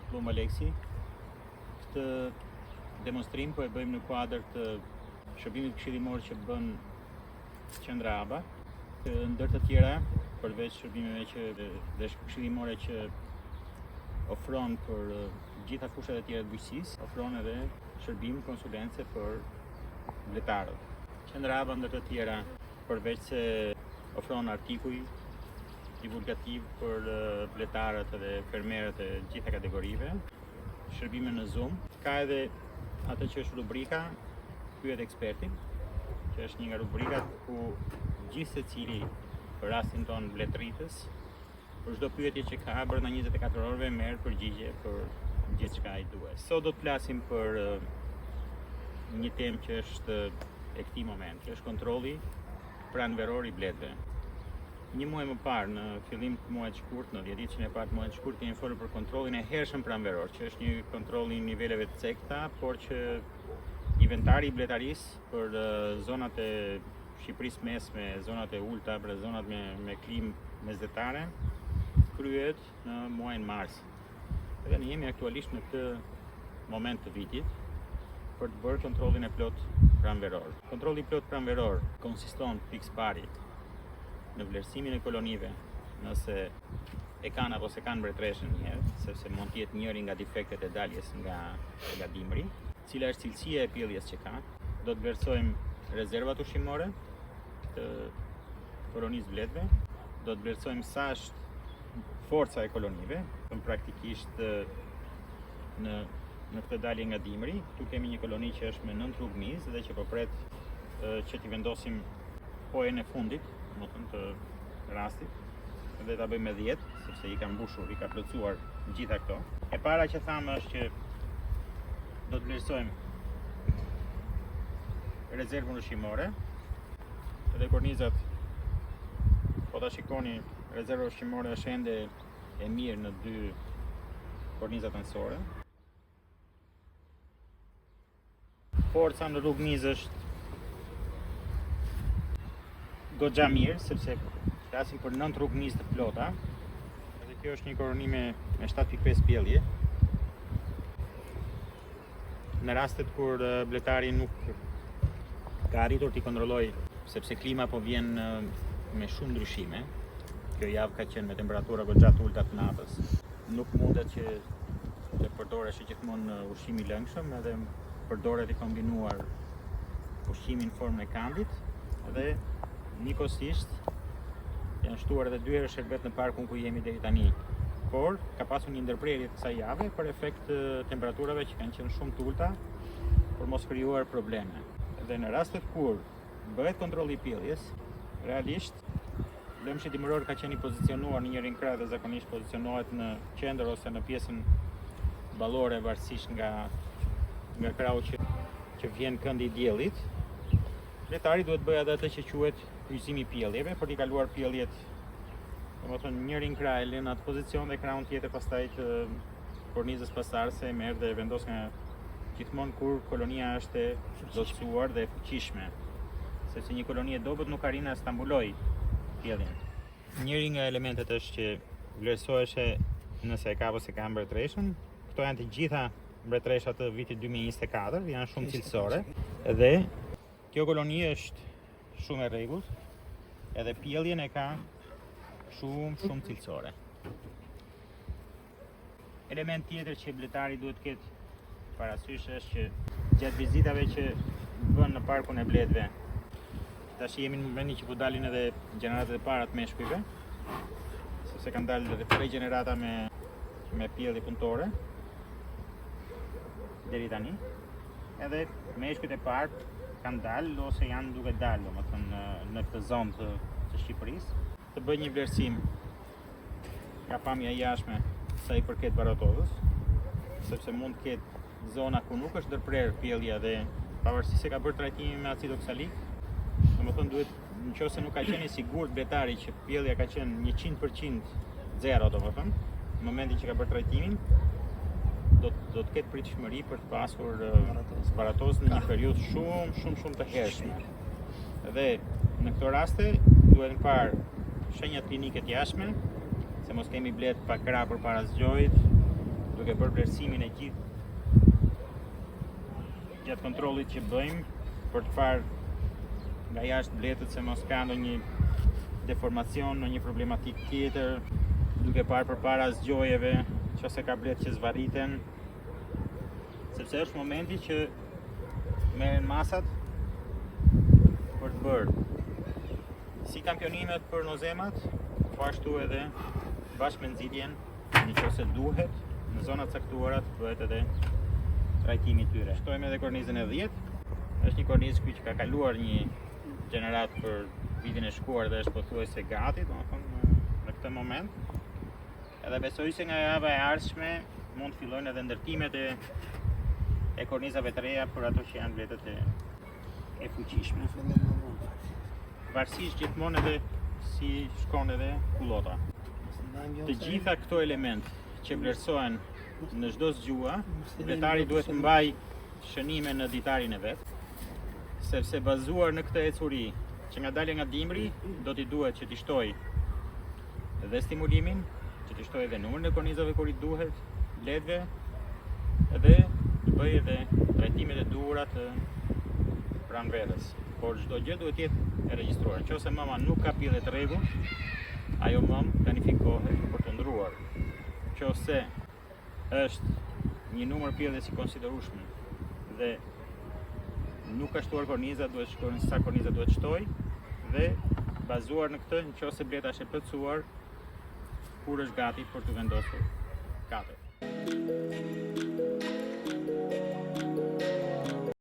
Plum Aleksi. Këtë demonstrim po e bëjmë në kuadër të shërbimit këshillimor që bën Qendra ABA. Ndër të tjera, përveç shërbimeve dhe këshillimore që ofron për gjitha fushat e tjera të bujqësisë, ofron edhe shërbim konsulence për vletarët. Qendra ABA ndër të tjera, përveç se ofron artikuj divulgativ për vletarët dhe fermerët e gjitha kategorive, shërbime në Zoom, ka edhe atë që është rubrika Pyet ekspertin, që është një nga rubrikat ku gjithë secili për rastin ton vletritës, për çdo pyetje që ka brenda 24 orëve merr përgjigje për gjithçka i duhet. Sot do të flasim për një temë që është e këtij momenti, që është kontrolli pranveror i bletëve. Një muaj më parë, në fillim të muajit të shkurt, në 10 ditën e parë të muajit të shkurt, kemi folur për kontrollin e hershëm pranveror, që është një kontroll i niveleve të cekta, por që inventari i bletarisë për zonat e Shqipërisë mesme, zonat e ulta, për zonat me klimë mesdhetare, kryhet në muajin mars. Dhe ne jemi aktualisht në këtë moment të vitit për të bërë kontrollin e plot pranveror. Kontrolli plot pranveror konsiston fiks pari në vlerësimin e kolonive, nëse e kanë apo se kanë mbretreshën njëherë, sepse mund të jetë njëri nga defektet e daljes nga dimri, cila është cilësia e pjelljes që ka. Do të vlerësojmë rezervat ushqimore të kolonisë bletëve, do të vlerësojmë sa është forca e kolonive, praktikisht në këtë dalje nga dimri. Këtu kemi një koloni që është me 9 rrugmiz dhe që po pret që t'i vendosim pojën e fundit, të rastit, dhe ta bëjmë me 10, sepse i ka mbushur, i ka plotësuar gjitha këto. E para që thamë është që do të vlerësojmë rezervën ushqimore, edhe kornizat, po ta shikoni, rezerva ushqimore është ende e mirë në 2 kornizat anësore. Forca në rrugmiz është goxha mirë, sepse flasim për 9 rrugmiz të plota, dhe kjo është një koloni me 7.5 pjellje. Në rastet kur bletari nuk ka arritur t'i kontrolloj, sepse klima po vjen me shumë ndryshime, kjo javë ka qenë me temperatura goxha të ulta të natës, nuk mundet që të përdoresh gjithmonë ushqim i lëngshëm, edhe përdoret i kombinuar ushqimin në formën e kandit, dhe njëkohësisht janë shtuar edhe 2 herë sherbet në parkun ku jemi deri tani. Por ka pasur një ndërprerje të kësaj jave për efekt të temperaturave që kanë qenë shumë të ulta për mos krijuar probleme. Dhe në rastet kur bëhet kontrolli i pjelljes, realisht lëmshi dimëror ka qenë i pozicionuar në një rinkrah dhe zakonisht pozicionohet në qendër ose në pjesën ballore varësisht nga krahu që vjen këndi i diellit. Vletari duhet bëjë atë që quhet hyjzimi i pjelljeve për t'i kaluar pjelljet. Domethënë një rinkrah e lën atë pozicion dhe krahun tjetër pastaj të kornizës pasardhëse e merr dhe vendos nga gjithmonë kur kolonia është e plotësuar dhe e fuqishme. Sepse një koloni e dobët nuk arrin as ta mbulojë pjelljen. Njëri nga elementet është që vlerësohesh nëse e ka apo se ka mbretreshën. Këto janë të gjitha mbretreshat të vitit 2024, janë shumë cilësore dhe kjo koloni është shumë e rregullt, edhe pjelljen e ka shumë cilësore. Element tjetër që bletari duhet ketë parasysh është që gjatë vizitave që bën në parkun e bletëve, tash jemi në momentin që po dalin edhe gjeneratat e para të meshkujve, sepse kanë dalë edhe 3 gjenerata me pjellje punëtore deri tani, edhe meshkujt e parë kanë dalë ose janë duke dalë, domethënë në këtë zonë të Shqipërisë, të bëjë një vlerësim nga pamja jashtme sa i përket baratozës, sepse mund të ketë zona ku nuk është ndërprerë pjellja dhe pavarësisht se ka bërë trajtimin me acid oksalik, domethënë duhet, nëse nuk ka qenë i sigurt bletari që pjellja ka qenë 100% zero, domethënë, në momentin që ka bërë trajtimin, do të ketë pritshmëri për të pasur baratozë në një periudhë shumë të hershme. Dhe në këto raste duhet në parë shenjat klinike të jashtme, se mos kemi blet pa krah përpara zgjojit, duhet duke bërë vlerësimin e gjithë gjatë kontrollit që bëjmë për të parë nga jashtë bletët se mos ka ndonjë deformacion, ndonjë problematik tjetër, duke parë përpara zgjojeve, nëse ka bletë që zvarriten, sepse është momenti që merren masat për të bërë si kampionimet për nozemat, po ashtu edhe bashkë me nxitjen, nëse duhet, në zona caktuara të bëhet edhe trajtimi i tyre. Shtojmë edhe kornizën e 10. Është një kornizë që ka kaluar një gjenerat për vitin e shkuar dhe është pothuajse gati, domethënë në këtë moment. Edhe besoj se nga java e ardhshme mund të fillojnë edhe ndërtimet e kornizave të reja për ato që janë bletët e fuqishme. Varësisht gjithmonë edhe si shkon edhe kullota. Të gjitha këto element që vlerësohen në çdo zgjua, bletari duhet të mbaj shënime në ditarin e vet, sepse bazuar në këtë ecuri që nga dalja nga dimri, do t'i duhet që t'i shtoj dhe stimulimin, që t'i shtoj edhe numrin e kornizave kur i duhet, bletëve, dhe të bëj edhe trajtimet e duhura të pranverës. Por çdo gjë duhet të jetë e regjistruar. Nëse mama nuk ka pjellë të rregullt, ajo mam planifikohet për të ndruar. Nëse është një numër pjellësh i konsiderueshëm dhe nuk ka shtuar korniza, duhet shkruar sa korniza duhet shtoj dhe bazuar në këtë, nëse bleta është e plotësuar, kur është gati për të vendosur katër.